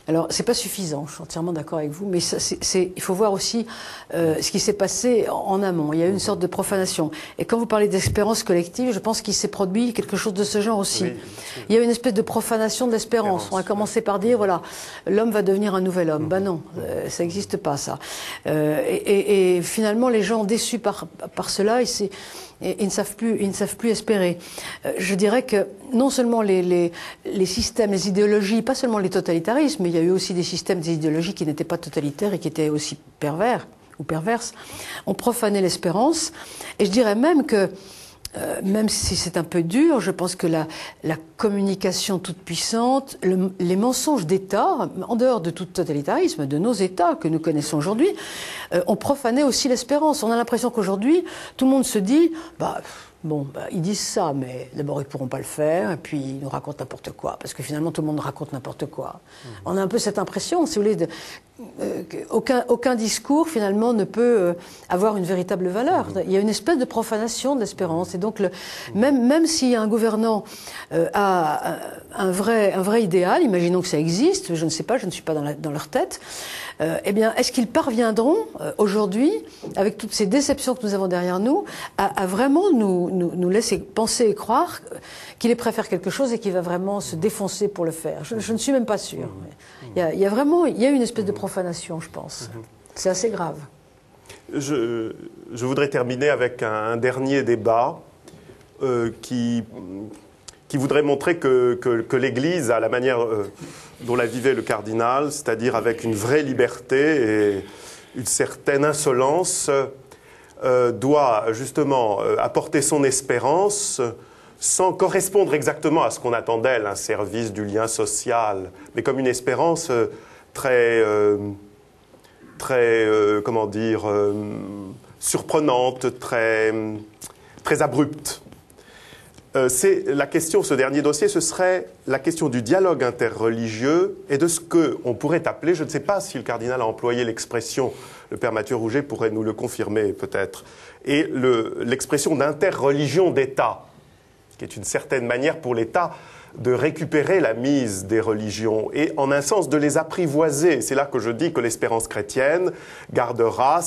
Alors, c'est pas suffisant, je suis entièrement d'accord avec vous, mais il faut voir aussi ce qui s'est passé en amont. Il y a eu une sorte de profanation. Et quand vous parlez d'espérance collective, je pense qu'il s'est produit quelque chose de ce genre aussi. Oui, il y a eu une espèce de profanation de l'espérance. On a commencé par dire, voilà, l'homme va devenir un nouvel homme. Ben non, ça n'existe pas, ça. Et finalement, les gens déçus par cela, ils ne savent plus espérer. Je dirais que non seulement les systèmes, les idéologies, pas seulement les totalitarismes, mais il y a eu aussi des systèmes, des idéologies qui n'étaient pas totalitaires et qui étaient aussi pervers ou perverses, ont profané l'espérance. Et je dirais même que, même si c'est un peu dur, je pense que la communication toute puissante, les mensonges d'État, en dehors de tout totalitarisme, de nos États que nous connaissons aujourd'hui, ont profané aussi l'espérance. On a l'impression qu'aujourd'hui, tout le monde se dit, ils disent ça, mais d'abord ils pourront pas le faire, et puis ils nous racontent n'importe quoi, parce que finalement tout le monde raconte n'importe quoi. On a un peu cette impression, si vous voulez, qu'aucun discours finalement ne peut avoir une véritable valeur. Il y a une espèce de profanation de l'espérance, et donc même si un gouvernant a un vrai idéal, imaginons que ça existe, je ne sais pas, je ne suis pas dans leur tête, eh bien, est-ce qu'ils parviendront aujourd'hui, avec toutes ces déceptions que nous avons derrière nous, à vraiment nous laisser penser et croire qu'il est prêt à faire quelque chose et qu'il va vraiment se défoncer pour le faire? Je ne suis même pas sûre. Il y a une espèce de profanation, je pense. C'est assez grave. Je voudrais terminer avec un dernier débat qui voudrait montrer que l'Église, à la manière dont la vivait le cardinal, c'est-à-dire avec une vraie liberté et une certaine insolence, doit justement apporter son espérance sans correspondre exactement à ce qu'on attend d'elle, un service du lien social, mais comme une espérance très surprenante, très abrupte. C'est la question, ce dernier dossier, ce serait la question du dialogue interreligieux et de ce qu'on pourrait appeler, je ne sais pas si le cardinal a employé l'expression, le père Mathieu Rouget pourrait nous le confirmer peut-être, et l'expression d'interreligion d'État, qui est une certaine manière pour l'État de récupérer la mise des religions et en un sens de les apprivoiser. C'est là que je dis que l'espérance chrétienne gardera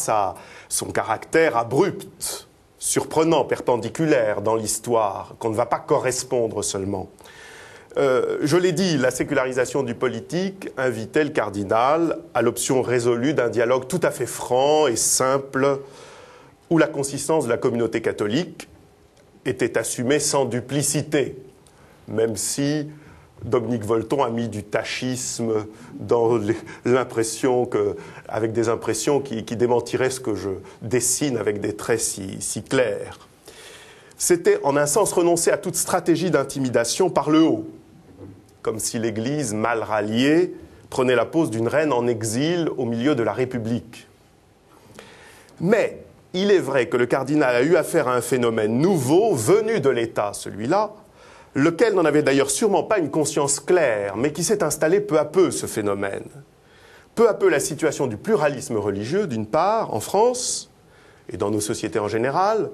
son caractère abrupt, surprenant, perpendiculaire dans l'histoire, qu'on ne va pas correspondre seulement. Je l'ai dit, la sécularisation du politique invitait le cardinal à l'option résolue d'un dialogue tout à fait franc et simple, où la consistance de la communauté catholique était assumée sans duplicité, même si Dominique Volton a mis du tachisme dans l'impression avec des impressions qui démentiraient ce que je dessine avec des traits si clairs. C'était en un sens renoncer à toute stratégie d'intimidation par le haut, comme si l'Église mal ralliée prenait la pose d'une reine en exil au milieu de la République. Mais il est vrai que le cardinal a eu affaire à un phénomène nouveau, venu de l'État, celui-là, lequel n'en avait d'ailleurs sûrement pas une conscience claire, mais qui s'est installé peu à peu, ce phénomène. Peu à peu, la situation du pluralisme religieux, d'une part, en France, et dans nos sociétés en général,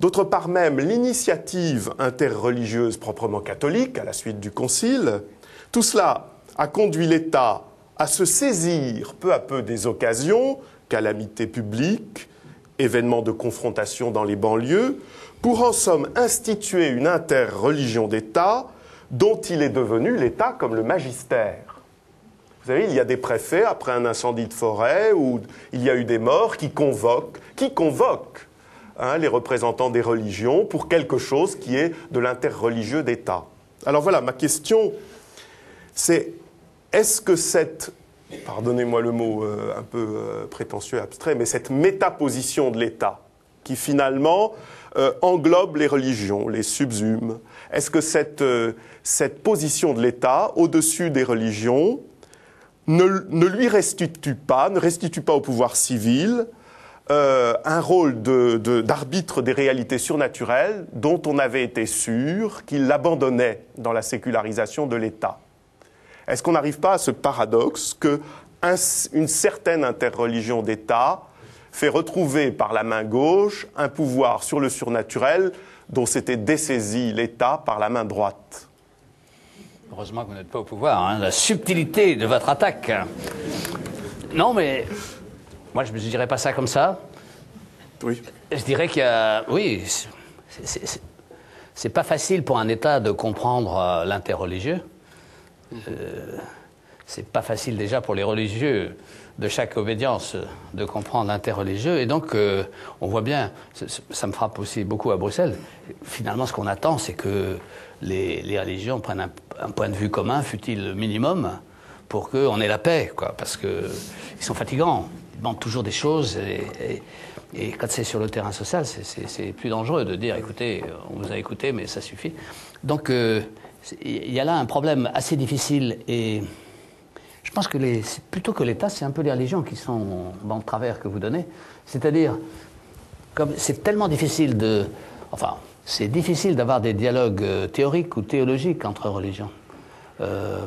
d'autre part même l'initiative interreligieuse proprement catholique, à la suite du Concile, tout cela a conduit l'État à se saisir peu à peu des occasions, calamités publiques, événements de confrontation dans les banlieues, pour en somme instituer une interreligion d'État dont il est devenu l'État comme le magistère. Vous savez, il y a des préfets, après un incendie de forêt, où il y a eu des morts, qui convoquent les représentants des religions pour quelque chose qui est de l'interreligieux d'État. Alors voilà, ma question, c'est est-ce que cette, pardonnez-moi le mot un peu prétentieux, abstrait, mais cette métaposition de l'État, qui finalement englobe les religions, les subsume, est-ce que cette position de l'État au-dessus des religions ne lui restitue pas au pouvoir civil un rôle d'arbitre des réalités surnaturelles dont on avait été sûr qu'il l'abandonnait dans la sécularisation de l'État? Est-ce qu'on n'arrive pas à ce paradoxe qu'une certaine interreligion d'État fait retrouver par la main gauche un pouvoir sur le surnaturel dont s'était dessaisi l'État par la main droite? Heureusement que vous n'êtes pas au pouvoir, hein, la subtilité de votre attaque. Non, mais moi, je ne dirais pas ça comme ça. Oui. Je dirais qu'il y a... Oui, c'est pas facile pour un État de comprendre l'interreligieux. C'est pas facile déjà pour les religieux de chaque obédience de comprendre l'interreligieux. Et donc, on voit bien, ça me frappe aussi beaucoup à Bruxelles, finalement, ce qu'on attend, c'est que les religions prennent un point de vue commun, fût-il le minimum, pour qu'on ait la paix, quoi, parce qu'ils sont fatigants. Ils demandent toujours des choses, et quand c'est sur le terrain social, c'est plus dangereux de dire, écoutez, on vous a écouté, mais ça suffit. Donc, il y a là un problème assez difficile, et je pense que plutôt que l'État, c'est un peu les religions qui sont dans le travers que vous donnez. C'est-à-dire, comme c'est tellement difficile c'est difficile d'avoir des dialogues théoriques ou théologiques entre religions.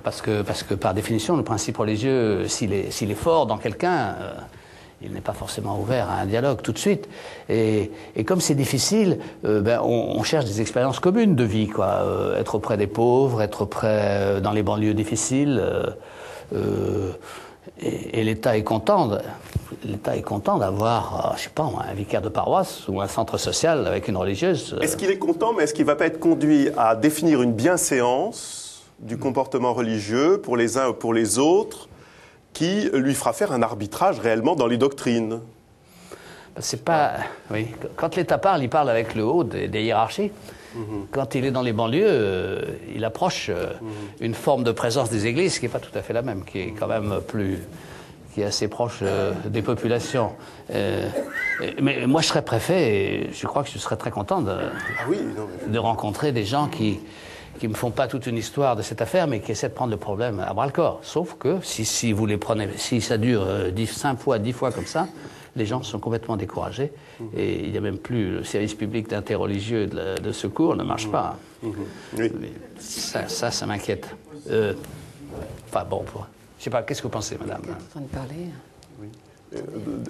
Parce que par définition, le principe religieux, s'il est fort dans quelqu'un, il n'est pas forcément ouvert à un dialogue tout de suite. Et comme c'est difficile, on cherche des expériences communes de vie, quoi. Être auprès des pauvres, être dans les banlieues difficiles. Et l'État est content d'avoir, je sais pas, un vicaire de paroisse ou un centre social avec une religieuse. Est-ce qu'il est content, mais est-ce qu'il ne va pas être conduit à définir une bienséance du comportement religieux pour les uns ou pour les autres, qui lui fera faire un arbitrage réellement dans les doctrines? C'est pas... Oui. Quand l'État parle, il parle avec le haut des hiérarchies. Quand il est dans les banlieues, il approche une forme de présence des églises qui n'est pas tout à fait la même, qui est quand même qui est assez proche des populations. Mais moi, je serais préfet et je crois que je serais très content de rencontrer des gens qui me font pas toute une histoire de cette affaire, mais qui essaient de prendre le problème à bras-le-corps. Sauf que si vous les prenez, si ça dure 5 fois, 10 fois comme ça, les gens sont complètement découragés et il n'y a même plus le service public d'interreligieux de secours ne marche pas. Oui. Ça m'inquiète. Enfin bon, je sais pas, qu'est-ce que vous pensez, madame? Vous êtes en train de parler. Oui.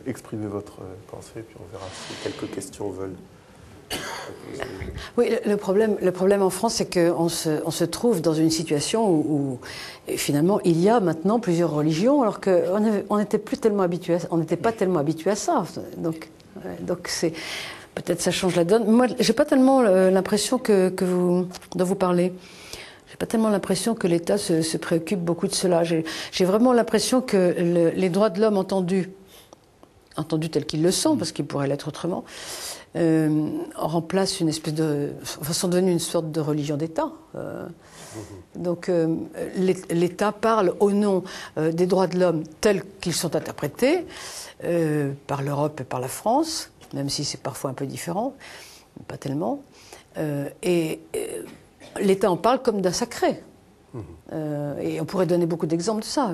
Exprimez votre pensée, puis on verra si quelques questions veulent. Oui, le problème en France, c'est qu'on se trouve dans une situation où finalement il y a maintenant plusieurs religions, alors qu'on n'était plus tellement habitué, on n'était pas tellement habitué à ça. Donc c'est peut-être ça change la donne. Moi, j'ai pas tellement l'impression dont vous parlez. J'ai pas tellement l'impression que l'État se préoccupe beaucoup de cela. J'ai vraiment l'impression que les droits de l'homme entendus tels qu'ils le sont, parce qu'ils pourraient l'être autrement, remplacent sont devenus une sorte de religion d'État. Donc l'État parle au nom des droits de l'homme tels qu'ils sont interprétés par l'Europe et par la France, même si c'est parfois un peu différent, pas tellement. Et l'État en parle comme d'un sacré. Et on pourrait donner beaucoup d'exemples de ça.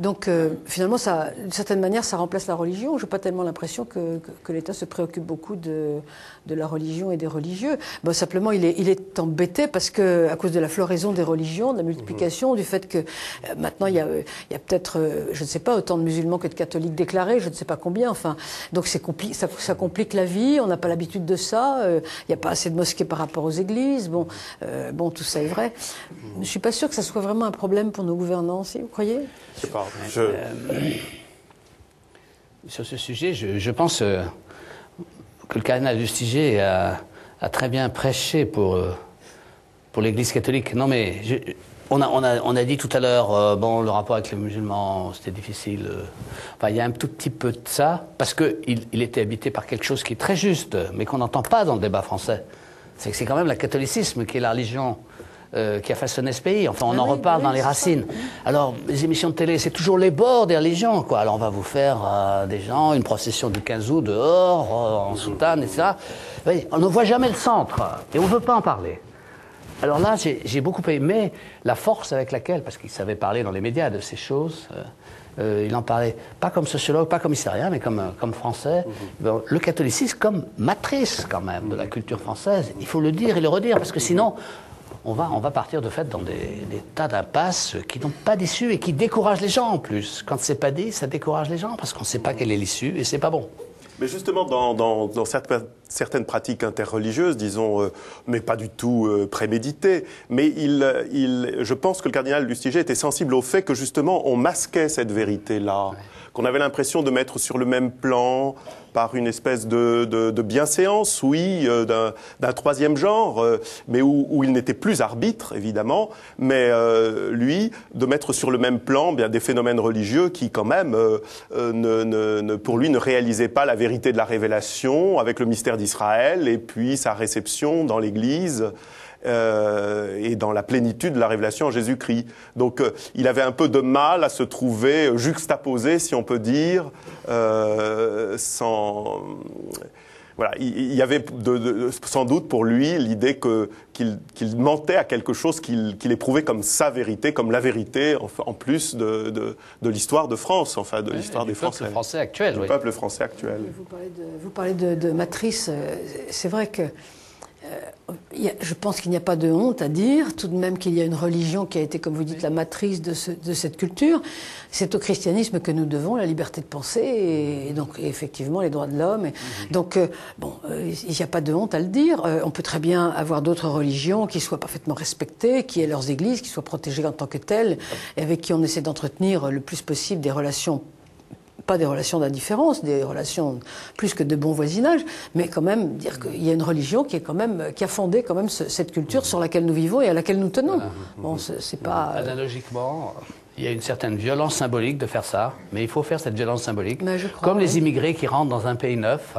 Donc finalement, d'une certaine manière, ça remplace la religion. Je n'ai pas tellement l'impression que l'État se préoccupe beaucoup de la religion et des religieux. Bon, simplement, il est embêté parce que, à cause de la floraison des religions, de la multiplication, du fait que maintenant il y a peut-être, je ne sais pas, autant de musulmans que de catholiques déclarés, je ne sais pas combien. Enfin, donc ça complique la vie. On n'a pas l'habitude de ça. Il n'y a pas assez de mosquées par rapport aux églises. Bon, tout ça est vrai. Je ne suis pas sûre que ça soit vraiment un problème pour nos gouvernants. Si, vous croyez? Je sais pas. Sur ce sujet, je pense que le cardinal Lustiger a très bien prêché pour l'Église catholique. Non, mais on a dit tout à l'heure, le rapport avec les musulmans, c'était difficile. Enfin, il y a un tout petit peu de ça, parce qu'il était habité par quelque chose qui est très juste, mais qu'on n'entend pas dans le débat français. C'est que c'est quand même le catholicisme qui est la religion qui a façonné ce pays. Enfin, on en reparle dans les racines. Alors, les émissions de télé, c'est toujours les bords des religions, quoi. Alors, on va vous faire des gens, une procession du 15 août dehors, en soutane, etc. Oui, on ne voit jamais le centre, et on ne veut pas en parler. Alors là, j'ai beaucoup aimé la force avec laquelle, parce qu'il savait parler dans les médias de ces choses, il en parlait pas comme sociologue, pas comme historien, mais comme français. Le catholicisme comme matrice, quand même, de la culture française. Il faut le dire et le redire, parce que sinon... On va partir de fait dans des tas d'impasses qui n'ont pas d'issue et qui découragent les gens en plus. Quand c'est pas dit, ça décourage les gens parce qu'on ne sait pas quelle est l'issue et c'est pas bon. Mais justement, dans certaines pratiques interreligieuses, disons, mais pas du tout préméditées. Mais je pense que le cardinal Lustiger était sensible au fait que justement on masquait cette vérité-là, qu'on avait l'impression de mettre sur le même plan par une espèce de bienséance, oui, d'un troisième genre, mais où il n'était plus arbitre, évidemment, mais lui, de mettre sur le même plan bien des phénomènes religieux qui, quand même, pour lui, ne réalisaient pas la vérité de la révélation avec le mystère d'Israël et puis sa réception dans l'Église. Et dans la plénitude de la révélation en Jésus-Christ. Donc il avait un peu de mal à se trouver juxtaposé, si on peut dire, Voilà, il y avait sans doute pour lui l'idée qu'il mentait à quelque chose qu'il éprouvait comme sa vérité, comme la vérité, en plus de l'histoire de France, enfin de l'histoire des Français. Du peuple français actuel, du peuple français actuel. Vous parlez de matrice, c'est vrai que je pense qu'il n'y a pas de honte à dire tout de même qu'il y a une religion qui a été, comme vous dites, la matrice de cette culture. C'est au christianisme que nous devons la liberté de penser et donc effectivement les droits de l'homme. Donc il n'y a pas de honte à le dire. On peut très bien avoir d'autres religions qui soient parfaitement respectées, qui aient leurs églises, qui soient protégées en tant que telles, et avec qui on essaie d'entretenir le plus possible des relations. Pas des relations d'indifférence, des relations plus que de bon voisinage, mais quand même dire qu'il y a une religion qui a fondé quand même cette culture sur laquelle nous vivons et à laquelle nous tenons. Bon, c'est pas. Analogiquement, il y a une certaine violence symbolique de faire ça, mais il faut faire cette violence symbolique. Comme les immigrés qui rentrent dans un pays neuf,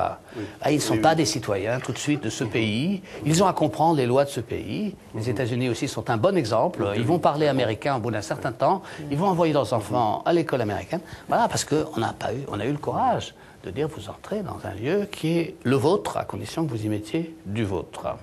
ils ne sont pas des citoyens tout de suite de ce pays. Ils ont à comprendre les lois de ce pays. Les États-Unis aussi sont un bon exemple. Ils vont parler américain au bout d'un certain temps. Ils vont envoyer leurs enfants à l'école américaine. Voilà, parce qu'on a eu le courage de dire vous entrez dans un lieu qui est le vôtre, à condition que vous y mettiez du vôtre.